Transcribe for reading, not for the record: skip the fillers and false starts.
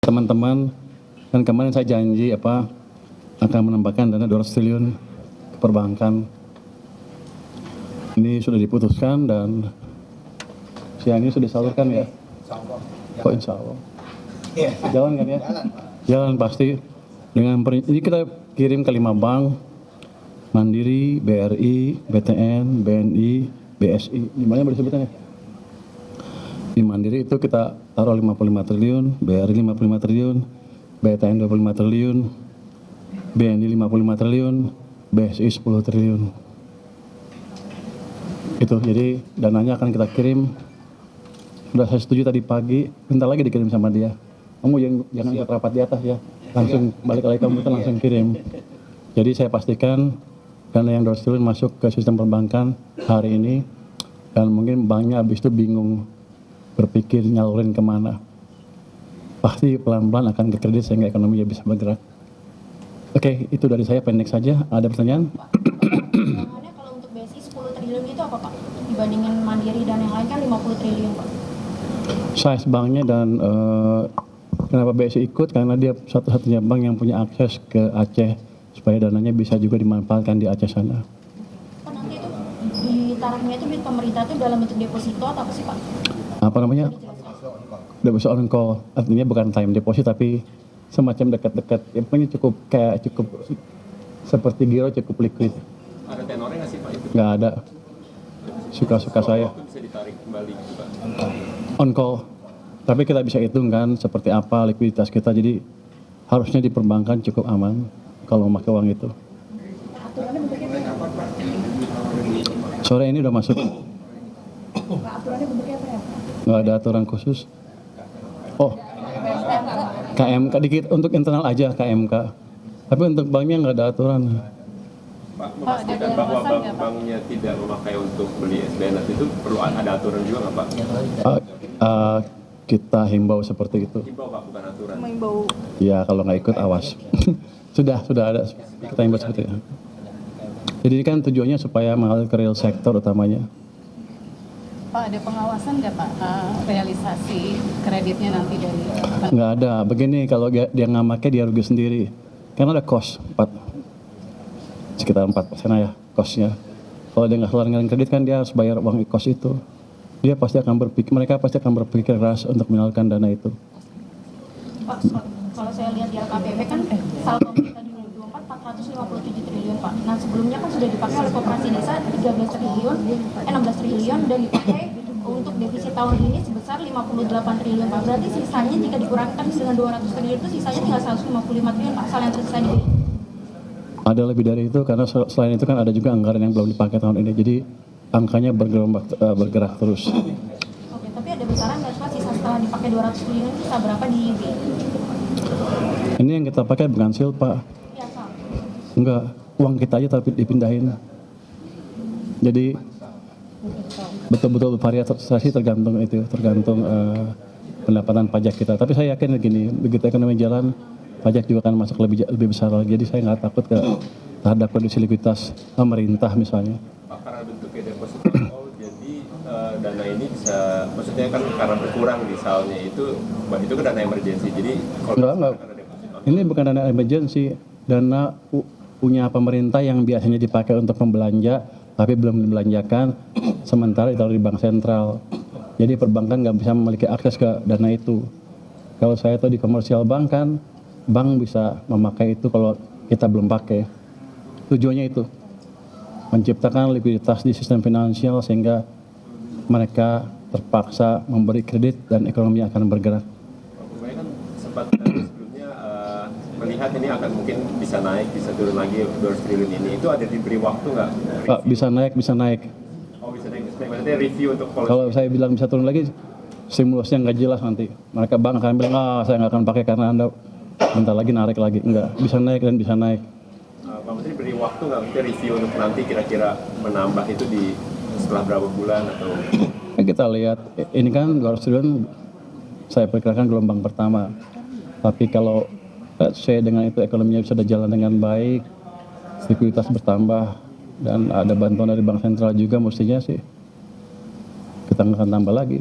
teman-teman, dan kemarin saya janji akan menambahkan dana 200 triliun ke perbankan. Ini sudah diputuskan dan siang ini sudah disalurkan ya. Kok insya Allah. Jalan kan ya? Jalan pasti. Ini kita kirim ke 5 bank, Mandiri, BRI, BTN, BNI, BSI. Di mana boleh sebutan ya? Di Mandiri itu kita taruh 55 triliun, BRI 55 triliun, BTN 25 triliun, BNI 55 triliun, BSI 10 triliun. Itu, jadi dananya akan kita kirim. Sudah saya setuju tadi pagi, bentar lagi dikirim sama dia. Kamu jangan ikut rapat di atas ya, langsung balik lagi kamu langsung kirim. Jadi saya pastikan dana yang 200 triliun masuk ke sistem perbankan hari ini, dan mungkin banknya habis itu bingung berpikir nyalurin kemana. Pasti pelan-pelan akan ke kredit sehingga ekonominya bisa bergerak. Oke, itu dari saya pendek saja. Ada pertanyaan? Pertimbangannya kalau untuk BSI 10 triliun itu apa Pak? Dibandingin Mandiri dan yang lain kan 50 triliun Pak. Size banknya dan kenapa BSI ikut, karena dia satu-satunya bank yang punya akses ke Aceh supaya dananya bisa juga dimanfaatkan di Aceh sana. Kan nanti itu ditaruhnya itu duit pemerintah itu dalam bentuk deposito atau apa sih Pak? Apa namanya? Deposit on call, artinya bukan time deposit tapi semacam dekat-dekat. Ya, pokoknya cukup seperti giro, cukup liquid. Ada tenornya nggak sih Pak itu? Nggak ada. Suka-suka saya. Itu bisa ditarik kembali gitu Pak. On call. Tapi kita bisa hitung kan seperti apa likuiditas kita, jadi harusnya di perbankan cukup aman kalau memakai uang itu. Aturannya bentuknya apa Pak? Sore ini udah masuk. Pak, aturannya bentuknya apa ya Pak? Nggak ada aturan khusus. Oh, KMK dikit untuk internal aja KMK. Tapi untuk banknya nggak ada aturan. Pak, memastikan bahwa bank-banknya tidak memakai untuk beli SBN itu perlu ada aturan juga nggak Pak? Kita himbau seperti itu. Himbau Pak, bukan aturan. Mengimbau. Ya kalau nggak ikut awas. sudah ada. Kita himbau seperti itu. Jadi kan tujuannya supaya mengalir ke real sektor utamanya. Pak, ada pengawasan nggak Pak realisasi kreditnya nanti dari bank? Nggak ada. Begini, kalau dia nggak pakai dia rugi sendiri. Karena ada cost sekitar 4% ya costnya. Kalau dia nggak keluarin kredit kan dia harus bayar uang cost itu. Mereka pasti akan berpikir keras untuk menyalurkan dana itu. Pak, kalau saya lihat di LKPP kan saldo kita di 2024 457 triliun Pak. Nah sebelumnya kan sudah dipakai oleh koperasi desa 16 triliun dan dipakai untuk defisit tahun ini sebesar 58 triliun Pak. Berarti sisanya jika dikurangkan dengan 200 triliun itu sisanya tinggal 155 triliun Pak. Soal yang tersisa di Ada lebih dari itu karena selain itu kan ada juga anggaran yang belum dipakai tahun ini. Jadi angkanya bergerak terus. Oke, tapi ada besaran nggak Pak sisa setelah dipakai 200 triliun sisa berapa di UB? Ini yang kita pakai bukan sil Pak. Biasa. Enggak, uang kita aja tapi dipindahin. Jadi betul-betul variasi tergantung pendapatan pajak kita. Tapi saya yakin begini, begitu ekonomi jalan, pajak juga akan masuk lebih besar lagi. Jadi saya nggak takut terhadap kondisi likuiditas pemerintah misalnya. Pak, karena bentuknya deposit jadi dana ini bisa, maksudnya kan karena berkurang misalnya itu kan dana emergency. Jadi kalau enggak. Ini bukan dana emergency, dana punya pemerintah yang biasanya dipakai untuk membelanja tapi belum dibelanjakan, sementara ditaruh di bank sentral. Jadi perbankan nggak bisa memiliki akses ke dana itu. Kalau saya tahu di komersial bank kan, bank bisa memakai itu kalau kita belum pakai. Tujuannya itu, menciptakan likuiditas di sistem finansial sehingga mereka terpaksa memberi kredit dan ekonomi akan bergerak. Pak kan sempat sebelumnya melihat ini akan mungkin bisa naik, bisa turun lagi 200 triliun ini. Itu ada diberi waktu nggak? Pak, bisa naik. Oh bisa naik, maksudnya review untuk policy. Kalau saya bilang bisa turun lagi, stimulusnya nggak jelas nanti. Mereka bank akan bilang, saya nggak akan pakai karena Anda bentar lagi narik lagi. Enggak, bisa naik dan bisa naik. Pak Menteri beri waktu nggak untuk review untuk nanti kira-kira menambah itu setelah berapa bulan atau? Ya, kita lihat, ini kan 200 triliun saya perkirakan gelombang pertama. Tapi kalau saya dengan itu ekonominya bisa berjalan dengan baik, likuiditas bertambah, dan ada bantuan dari bank sentral juga, mestinya sih kita nggak akan tambah lagi.